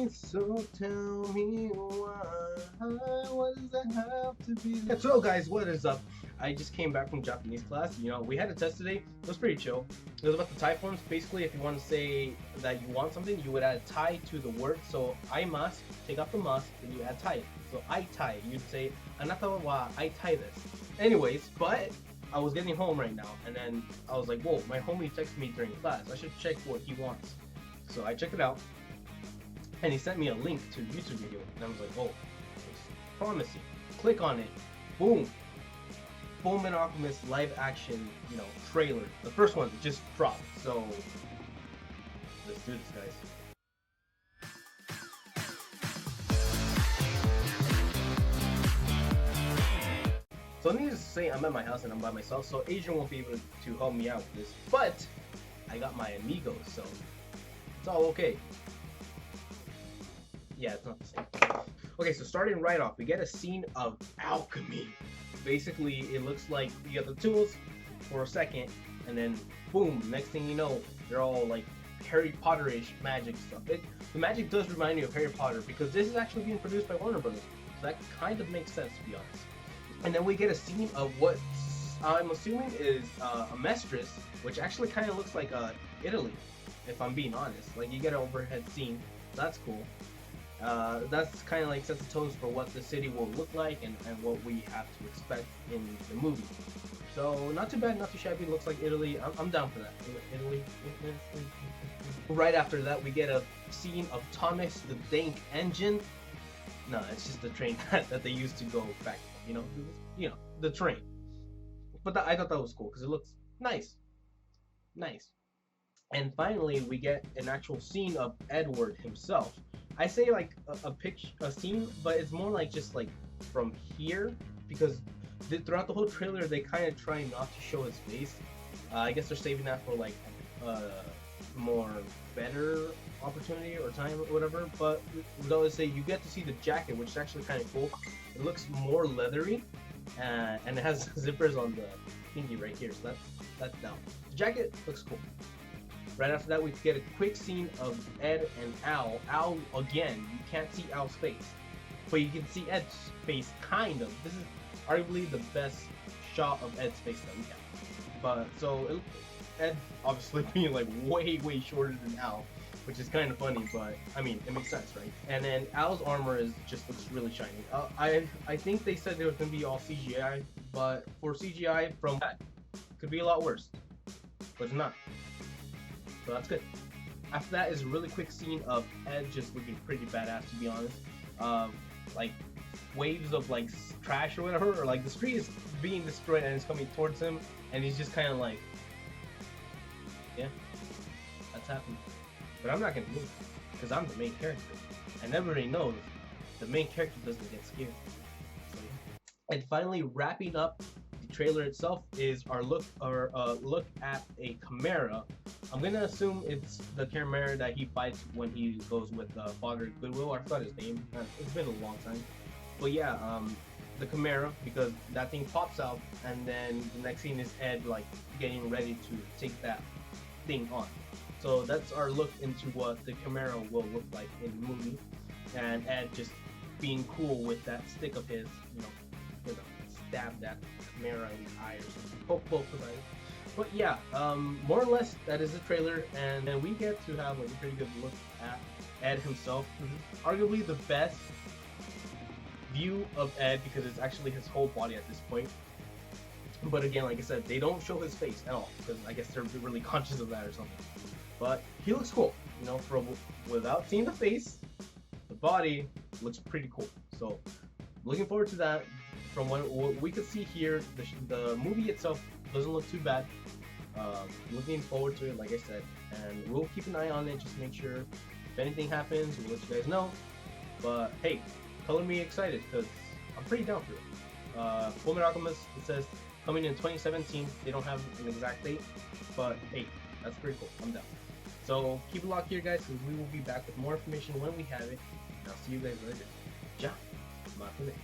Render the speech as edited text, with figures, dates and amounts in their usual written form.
me, so tell me why. What does that have to be? So guys, what is up? I just came back from Japanese class. You know, we had a test today. It was pretty chill. It was about the Thai forms. Basically, if you want to say that you want something, you would add Thai to the word. So I must take off the must, then you add Thai. So I Thai. You'd say Anata wa I Thai this. Anyways, but I was getting home right now, and then I was like, whoa, my homie texted me during class. I should check what he wants. So I checked it out, and he sent me a link to a YouTube video, and I was like, oh, it's promising. Click on it. Boom. Fullmetal Alchemist live action, you know, trailer. The first one just dropped. So let's do this, guys. So needless to say, I'm at my house and I'm by myself, so Adrian won't be able to help me out with this. But I got my amigos, so it's all okay. Yeah, it's not the same. Okay, so starting right off, we get a scene of alchemy. Basically, it looks like you have the tools for a second, and then boom, next thing you know, they're all like Harry Potter-ish magic stuff. The magic does remind me of Harry Potter because this is actually being produced by Warner Brothers, so that kind of makes sense, to be honest. And then we get a scene of what I'm assuming is a mistress, which actually kind of looks like Italy, if I'm being honest. Like, you get an overhead scene, that's cool. That's kind of like sets the tones for what the city will look like and what we have to expect in the movie. So not too bad, not too shabby. Looks like Italy. I'm down for that. Italy. Right after that, we get a scene of Thomas the Tank Engine. No, it's just the train that they used to go back. You know, the train. But I thought that was cool because it looks nice. And finally, we get an actual scene of Edward himself. I say like a scene, but it's more like just like from here, because throughout the whole trailer they kind of try not to show his face. I guess they're saving that for like more better opportunity or time or whatever. But though, say you get to see the jacket, which is actually kind of cool. It looks more leathery, and it has zippers on the thingy right here, so that's down. The jacket looks cool. Right after that, we get a quick scene of Ed and Al. Al, again, you can't see Al's face, but you can see Ed's face, kind of. This is arguably the best shot of Ed's face that we have. But, so, Ed obviously being like way shorter than Al, which is kind of funny, but, I mean, it makes sense, right? And then Al's armor just looks really shiny. I think they said it was going to be all CGI, but for CGI from that, could be a lot worse, but it's not. So that's good. After that is a really quick scene of Ed just looking pretty badass, to be honest. Like waves of like trash or whatever, or like the street is being destroyed and it's coming towards him, and he's just kind of like, yeah, that's happening. But I'm not gonna move because I'm the main character, and everybody knows the main character doesn't get scared. So, yeah. And finally, wrapping up the trailer itself is our look at a chimera. I'm gonna assume it's the chimera that he fights when he goes with Father Goodwill. I forgot his name. It's been a long time. But yeah, the chimera, because that thing pops out, and then the next scene is Ed like getting ready to take that thing on. So that's our look into what the chimera will look like in the movie, and Ed just being cool with that stick of his, you know, stab that chimera in the eye or something, poke with it. But yeah, more or less that is the trailer, and then we get to have like a pretty good look at Ed himself. Arguably the best view of Ed because it's actually his whole body at this point. But again, like I said, they don't show his face at all because I guess they're really conscious of that or something. But he looks cool, you know, without seeing the face, the body looks pretty cool. So looking forward to that. From what we could see here, the movie itself doesn't look too bad. Looking forward to it, like I said, and we'll keep an eye on it, just to make sure if anything happens, we'll let you guys know. But hey, color me excited because I'm pretty down for it. Fullmetal Alchemist, it says coming in 2017. They don't have an exact date, but hey, that's pretty cool. I'm down. So keep it locked here, guys, because we will be back with more information when we have it. And I'll see you guys later. Ciao. Mate.